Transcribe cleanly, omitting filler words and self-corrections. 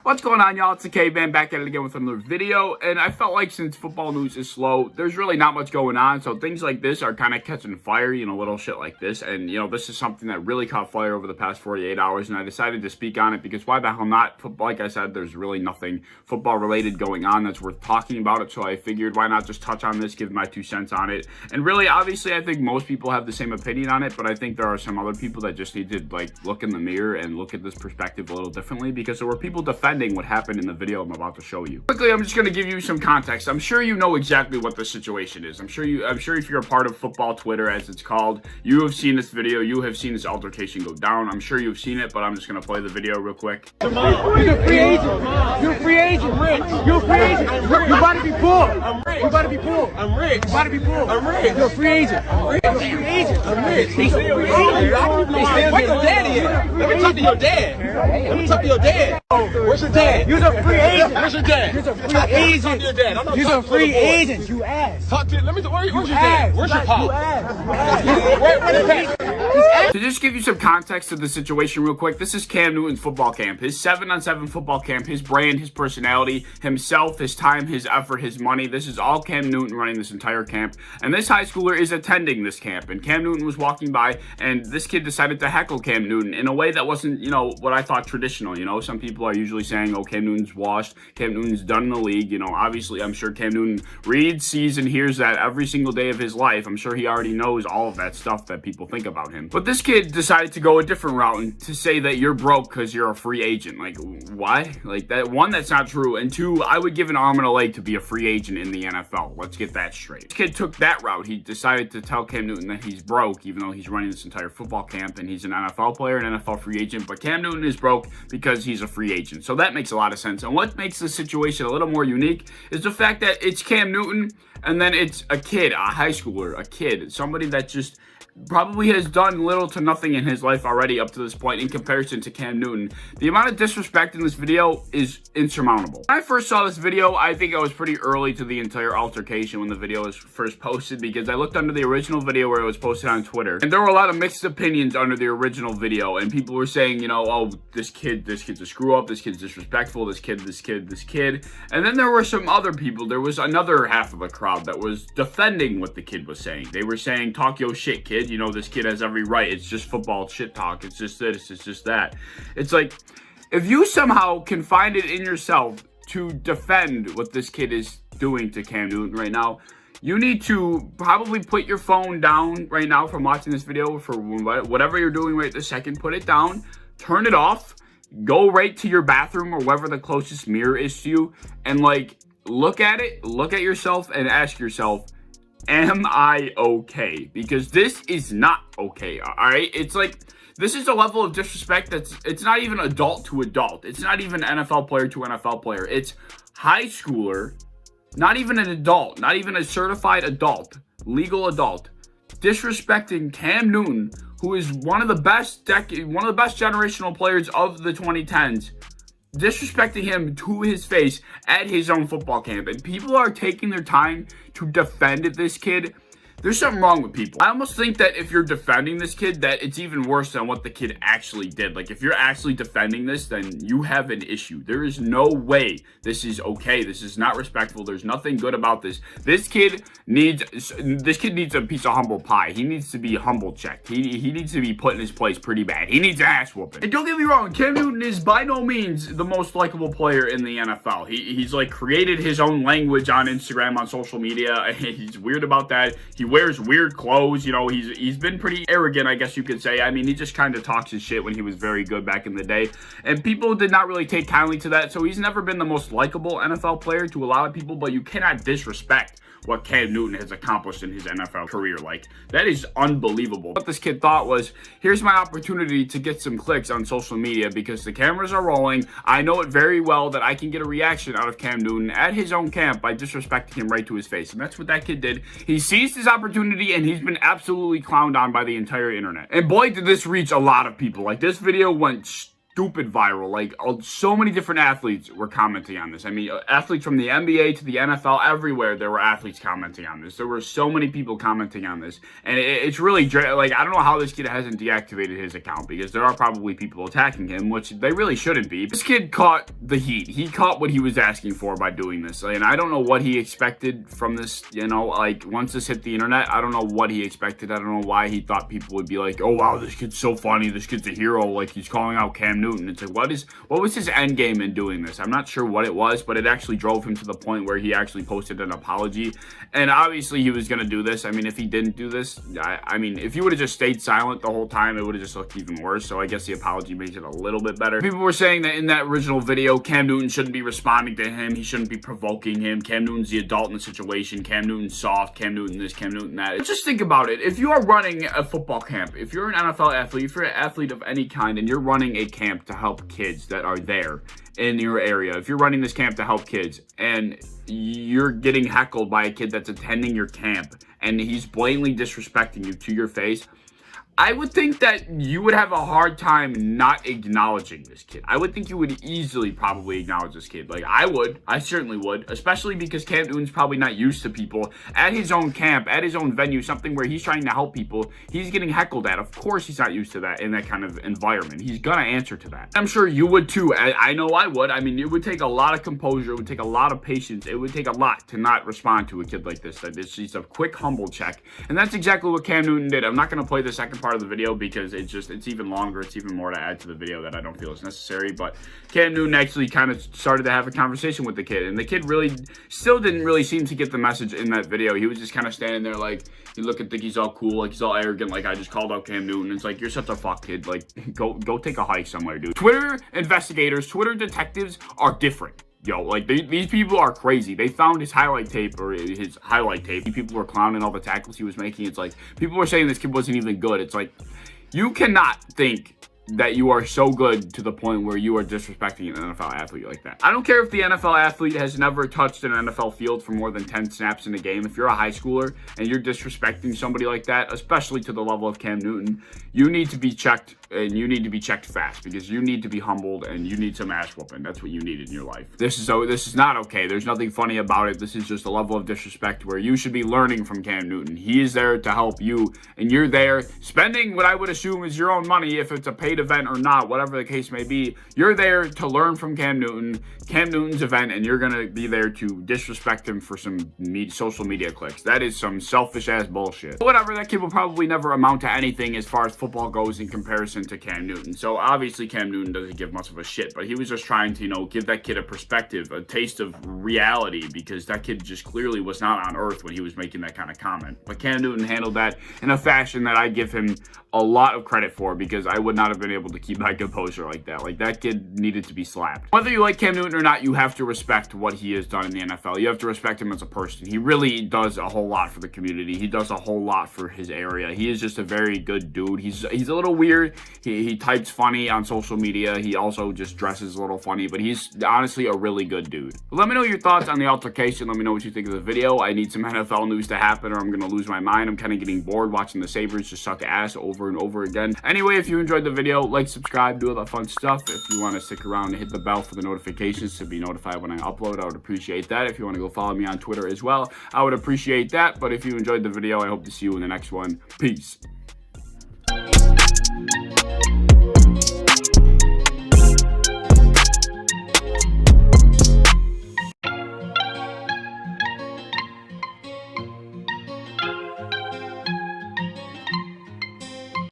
What's going on, y'all? It's the Caveman back at it again with another video, and I felt like since football news is slow, there's really not much going on, so things like this are kind of catching fire, little shit like this, and, this is something that really caught fire over the past 48 hours, and I decided to speak on it because why the hell not? Like I said, there's really nothing football-related going on that's worth talking about it, so I figured why not just touch on this, give my 2 cents on it, and really, obviously, I think most people have the same opinion on it, but I think there are some other people that just need to, look in the mirror and look at this perspective a little differently, because there were people defending what happened in the video I'm about to show you. Quickly, I'm just going to give you some context. I'm sure you know exactly what the situation is. I'm sure if you're a part of football Twitter, as it's called, you have seen this video. You have seen this altercation go down. I'm sure you've seen it, but I'm just going to play the video real quick. You're a free agent. You're a free agent. I'm rich. You're a free agent. You about to be pulled. I'm rich. You about to be pulled. I'm rich. You about to be pulled. I'm rich. You're a free agent. I'm rich. You're a free agent. I'm rich. He's a free agent. Where your daddy at? Let me talk to your dad. Let me talk to your dad. Where's your dad? You're a free agent. Where's your dad? You're a free agent. Talk to your dad. You're a free agent. You ass. Talk to. Let me. Where's your dad? Where's your pop? Where's your dad? To just give you some context to the situation real quick, this is Cam Newton's football camp. His 7-on-7 football camp, his brand, his personality, himself, his time, his effort, his money. This is all Cam Newton running this entire camp. And this high schooler is attending this camp. And Cam Newton was walking by, and this kid decided to heckle Cam Newton in a way that wasn't, what I thought traditional. Some people are usually saying, oh, Cam Newton's washed, Cam Newton's done in the league. Obviously, I'm sure Cam Newton reads, sees, and hears that every single day of his life. I'm sure he already knows all of that stuff that people think about him. But this kid decided to go a different route and to say that you're broke because you're a free agent. Why? That one, that's not true. And two, I would give an arm and a leg to be a free agent in the NFL. Let's get that straight. This kid took that route. He decided to tell Cam Newton that he's broke, even though he's running this entire football camp and he's an NFL player, an NFL free agent. But Cam Newton is broke because he's a free agent. So that makes a lot of sense. And what makes this situation a little more unique is the fact that it's Cam Newton and then it's a kid, a high schooler, a kid, somebody that just probably has done little to nothing in his life already up to this point in comparison to Cam Newton. The amount of disrespect in this video is insurmountable. When I first saw this video, I think I was pretty early to the entire altercation when the video was first posted, because I looked under the original video where it was posted on Twitter, and there were a lot of mixed opinions under the original video, and people were saying, oh, this kid's a screw up, this kid's disrespectful, this kid, and then there were some other people. There was another half of the crowd that was defending what the kid was saying. They were saying, talk your shit, kid. This kid has every right. It's just football shit talk. It's just this. It's just that. It's like, if you somehow can find it in yourself to defend what this kid is doing to Cam Newton right now, you need to probably put your phone down right now from watching this video. For whatever you're doing right this second, put it down, turn it off, go right to your bathroom or wherever the closest mirror is to you, and look at it, look at yourself, and ask yourself, am I okay? Because this is not okay, all right? It's this is a level of disrespect it's not even adult to adult. It's not even NFL player to NFL player. It's high schooler, not even an adult, not even a certified adult, legal adult, disrespecting Cam Newton, who is one of the best generational players of the 2010s, disrespecting him to his face at his own football camp. And people are taking their time to defend this kid. There's something wrong with people. I almost think that if you're defending this kid, that it's even worse than what the kid actually did. If you're actually defending this, then you have an issue. There is no way this is okay. This is not respectful. There's nothing good about this. This kid needs a piece of humble pie. He needs to be humble checked. He needs to be put in his place pretty bad. He needs an ass whooping. And don't get me wrong, Cam Newton is by no means the most likable player in the NFL. He's created his own language on Instagram, on social media. He's weird about that. He wears weird clothes. He's been pretty arrogant, I guess you could say. I mean, he just kind of talks his shit when he was very good back in the day, and people did not really take kindly to that. So he's never been the most likable NFL player to a lot of people, but you cannot disrespect what Cam Newton has accomplished in his NFL career. That is unbelievable. What this kid thought was, here's my opportunity to get some clicks on social media because the cameras are rolling. I know it very well that I can get a reaction out of Cam Newton at his own camp by disrespecting him right to his face. And that's what that kid did. He seized his opportunity, and he's been absolutely clowned on by the entire internet. And boy, did this reach a lot of people. This video went stupid viral. Like, so many different athletes were commenting on this. I mean, athletes from the NBA to the NFL, everywhere there were athletes commenting on this. There were so many people commenting on this. And it's really, like, I don't know how this kid hasn't deactivated his account, because there are probably people attacking him, which they really shouldn't be. This kid caught the heat. He caught what he was asking for by doing this. And I don't know what he expected from this, you know, like, once this hit the internet, I don't know what he expected. I don't know why he thought people would be like, oh, wow, this kid's so funny. This kid's a hero. Like, he's calling out Cam Newton. It's like, what was his end game in doing this? I'm not sure what it was, but it actually drove him to the point where he actually posted an apology. And obviously he was going to do this. I mean, if he didn't do this, I mean, if he would have just stayed silent the whole time, it would have just looked even worse. So I guess the apology makes it a little bit better. People were saying that in that original video, Cam Newton shouldn't be responding to him. He shouldn't be provoking him. Cam Newton's the adult in the situation. Cam Newton's soft. Cam Newton this, Cam Newton that. Just think about it. If you are running a football camp, if you're an NFL athlete, if you're an athlete of any kind, and you're running a camp to help kids that are there in your area, if you're running this camp to help kids and you're getting heckled by a kid that's attending your camp and he's blatantly disrespecting you to your face, I would think that you would have a hard time not acknowledging this kid. I would think you would easily probably acknowledge this kid. Like, I would. I certainly would. Especially because Cam Newton's probably not used to people at his own camp, at his own venue, something where he's trying to help people. He's getting heckled at. Of course he's not used to that in that kind of environment. He's gonna answer to that. I'm sure you would too. I know I would. I mean, it would take a lot of composure. It would take a lot of patience. It would take a lot to not respond to a kid like this. It's just a quick, humble check. And that's exactly what Cam Newton did. I'm not gonna play the second part of the video because it's even longer. It's even more to add to the video that I don't feel is necessary. But Cam Newton actually kind of started to have a conversation with the kid, and the kid really still didn't really seem to get the message in that video. He was just kind of standing there like, you look and think he's all cool, like he's all arrogant, like I just called out Cam Newton. It's like, you're such a fuck kid. Like, go take a hike somewhere, dude. Twitter investigators, Twitter detectives are different. Yo, like, these people are crazy. They found his highlight tape, or his highlight tape. People were clowning all the tackles he was making. It's like, people were saying this kid wasn't even good. It's like, you cannot think that you are so good to the point where you are disrespecting an NFL athlete like that. I don't care if the NFL athlete has never touched an NFL field for more than 10 snaps in a game. If you're a high schooler and you're disrespecting somebody like that, especially to the level of Cam Newton, you need to be checked, and you need to be checked fast, because you need to be humbled and you need some ass whooping. That's what you need in your life. This is not okay. There's nothing funny about it. This is just a level of disrespect where you should be learning from Cam Newton. He is there to help you, and you're there spending what I would assume is your own money, if it's a paid event or not, whatever the case may be. You're there to learn from Cam Newton's event, and you're gonna be there to disrespect him for some social media clicks. That is some selfish ass bullshit. But whatever, that kid will probably never amount to anything as far as football goes in comparison to Cam Newton. So obviously Cam Newton doesn't give much of a shit, but he was just trying to, you know, give that kid a perspective, a taste of reality, because that kid just clearly was not on earth when he was making that kind of comment. But Cam Newton handled that in a fashion that I give him a lot of credit for, because I would not have been able to keep my composure like that. Like, that kid needed to be slapped. Whether you like Cam Newton or not, you have to respect what he has done in the NFL. You have to respect him as a person. He really does a whole lot for the community. He does a whole lot for his area. He is just a very good dude. He's a little weird. He types funny on social media. He also just dresses a little funny, but he's honestly a really good dude. But let me know your thoughts on the altercation. Let me know what you think of the video. I need some NFL news to happen, or I'm gonna lose my mind. I'm kind of getting bored watching the Sabres just suck ass over and over again. Anyway, if you enjoyed the video, like, subscribe, do all that fun stuff. If you want to stick around and hit the bell for the notifications to be notified when I upload, I would appreciate that. If you want to go follow me on Twitter as well, I would appreciate that. But if you enjoyed the video, I hope to see you in the next one. Peace.